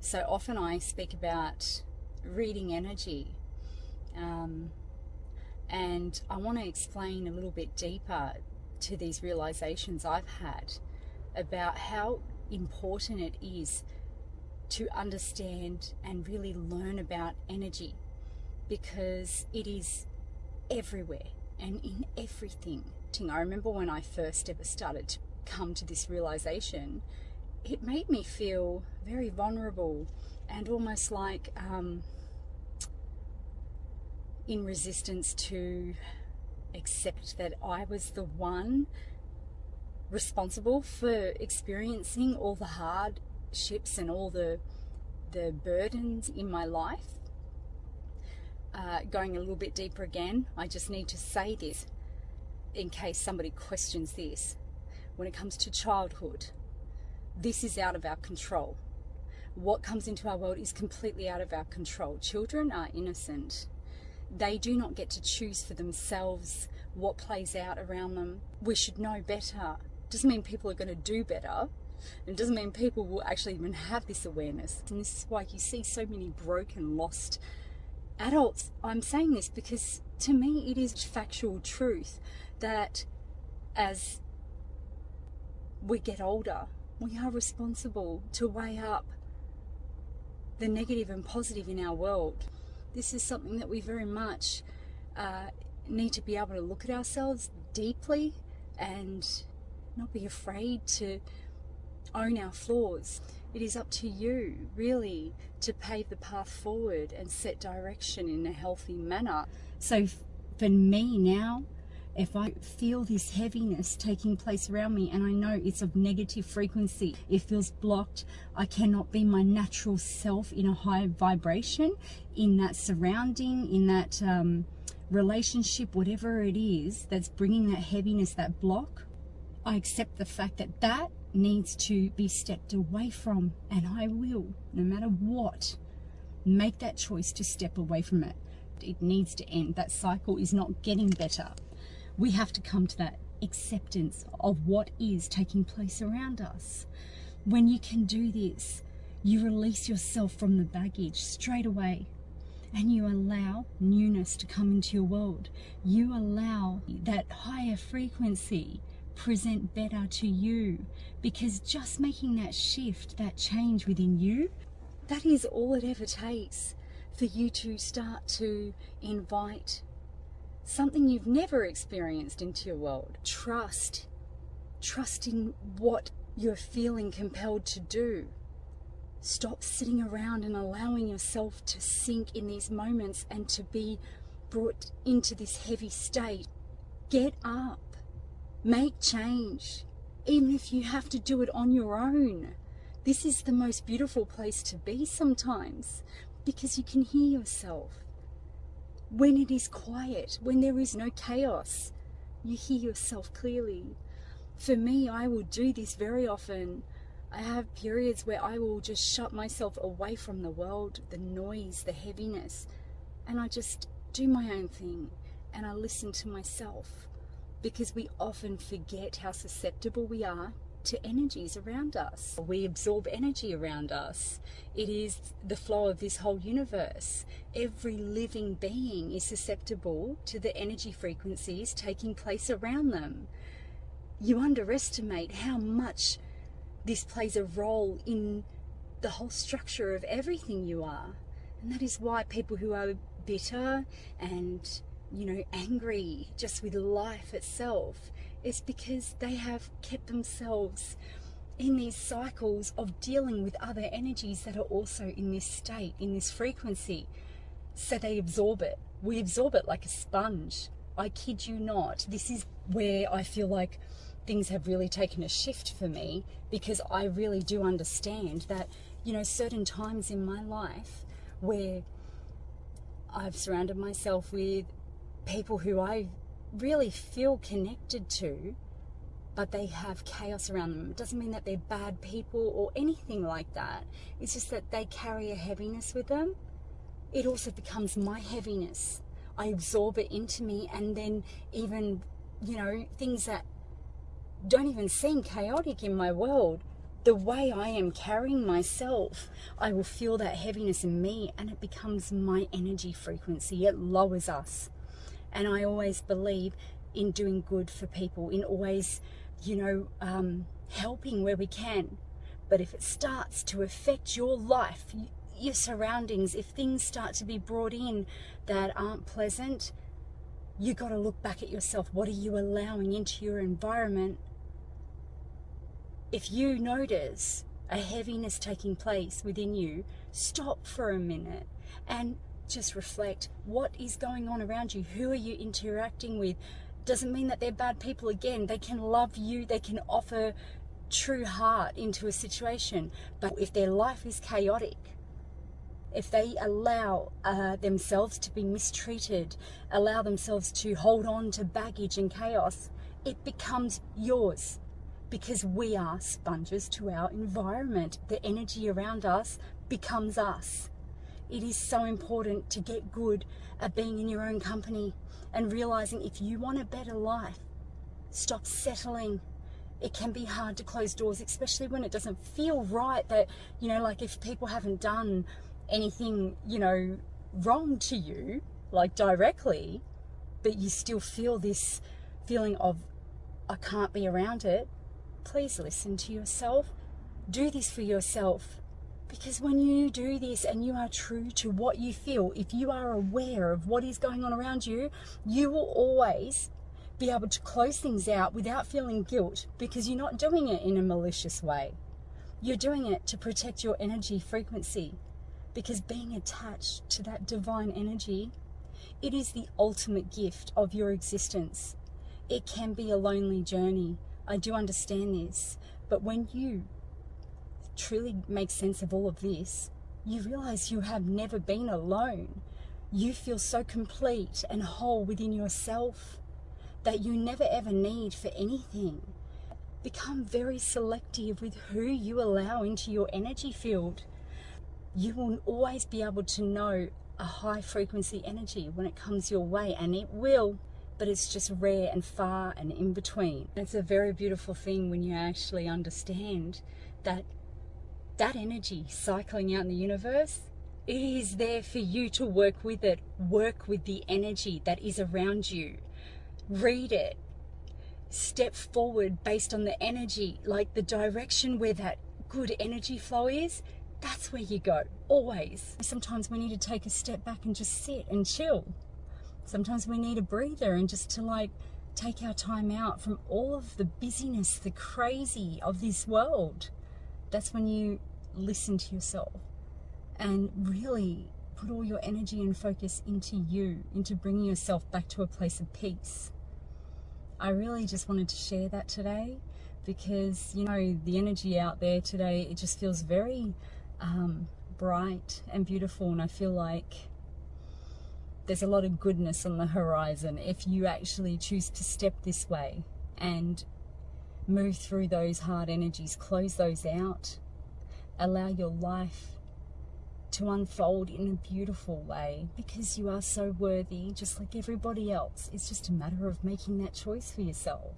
So often I speak about reading energy, and I want to explain a little bit deeper to these realizations I've had about how important it is to understand and really learn about energy, because it is everywhere and in everything. I remember when I first ever started to come to this realization, it made me feel very vulnerable and almost like in resistance to accept that I was the one responsible for experiencing all the hardships and all the burdens in my life. Going a little bit deeper again, I just need to say this in case somebody questions this. When it comes to childhood, this is out of our control. What comes into our world is completely out of our control. Children are innocent. They do not get to choose for themselves what plays out around them. We should know better. Doesn't mean people are going to do better. It doesn't mean people will actually even have this awareness. And this is why you see so many broken, lost adults. I'm saying this because to me it is factual truth that as we get older, we are responsible to weigh up the negative and positive in our world. This is something that we very much need to be able to look at ourselves deeply and not be afraid to own our flaws. It is up to you, really, to pave the path forward and set direction in a healthy manner. So for me now, if I feel this heaviness taking place around me and I know it's of negative frequency, it feels blocked, I cannot be my natural self in a high vibration, in that surrounding, in that relationship, whatever it is that's bringing that heaviness, that block, I accept the fact that that needs to be stepped away from, and I will, no matter what, make that choice to step away from it. It needs to end. That cycle is not getting better. We have to come to that acceptance of what is taking place around us. When you can do this, you release yourself from the baggage straight away and you allow newness to come into your world. You allow that higher frequency present better to you, because just making that shift, that change within you, that is all it ever takes for you to start to invite something you've never experienced into your world. Trust in what you're feeling compelled to do. Stop sitting around and allowing yourself to sink in these moments and to be brought into this heavy state. Get up. Make change, even if you have to do it on your own. This is the most beautiful place to be sometimes, because you can hear yourself. When it is quiet, when there is no chaos, you hear yourself clearly. For me, I will do this very often. I have periods where I will just shut myself away from the world, the noise, the heaviness, and I just do my own thing and I listen to myself. Because we often forget how susceptible we are to energies around us. We absorb energy around us. It is the flow of this whole universe. Every living being is susceptible to the energy frequencies taking place around them. You underestimate how much this plays a role in the whole structure of everything you are. And that is why people who are bitter and angry just with life itself, it's because they have kept themselves in these cycles of dealing with other energies that are also in this state, in this frequency. So they absorb it. We absorb it like a sponge. I kid you not. This is where I feel like things have really taken a shift for me, because I really do understand that, certain times in my life where I've surrounded myself with people who I really feel connected to, but they have chaos around them. It doesn't mean that they're bad people or anything like that. It's just that they carry a heaviness with them. It also becomes my heaviness. I absorb it into me, and then even, things that don't even seem chaotic in my world the way I am carrying myself, I will feel that heaviness in me, and it becomes my energy frequency. It lowers us. And I always believe in doing good for people, in always, helping where we can. But if it starts to affect your life, your surroundings, if things start to be brought in that aren't pleasant, you got to look back at yourself. What are you allowing into your environment? If you notice a heaviness taking place within you, stop for a minute and just reflect. What is going on around you? Who are you interacting with? Doesn't mean that they're bad people. Again, they can love you. They can offer true heart into a situation. But if their life is chaotic, if they allow themselves to be mistreated, allow themselves to hold on to baggage and chaos, it becomes yours, because we are sponges to our environment. The energy around us becomes us. It is so important to get good at being in your own company and realizing if you want a better life, stop settling. It can be hard to close doors, especially when it doesn't feel right, that, like if people haven't done anything, wrong to you, like directly, but you still feel this feeling of, I can't be around it. Please listen to yourself. Do this for yourself. Because when you do this and you are true to what you feel, if you are aware of what is going on around you, you will always be able to close things out without feeling guilt, because you're not doing it in a malicious way. You're doing it to protect your energy frequency, because being attached to that divine energy, it is the ultimate gift of your existence. It can be a lonely journey. I do understand this, but when you truly make sense of all of this, you realize you have never been alone. You feel so complete and whole within yourself that you never ever need for anything. Become very selective with who you allow into your energy field. You will always be able to know a high frequency energy when it comes your way, and it will, but it's just rare and far and in between. It's a very beautiful thing when you actually understand that that energy cycling out in the universe, it is there for you to work with it. Work with the energy that is around you. Read it. Step forward based on the energy, like the direction where that good energy flow is. That's where you go, always. Sometimes we need to take a step back and just sit and chill. Sometimes we need a breather and just to take our time out from all of the busyness, the crazy of this world. That's when you listen to yourself and really put all your energy and focus into you, into bringing yourself back to a place of peace. I really just wanted to share that today, because the energy out there today, it just feels very bright and beautiful, and I feel like there's a lot of goodness on the horizon if you actually choose to step this way and move through those hard energies, close those out, allow your life to unfold in a beautiful way, because you are so worthy, just like everybody else. It's just a matter of making that choice for yourself.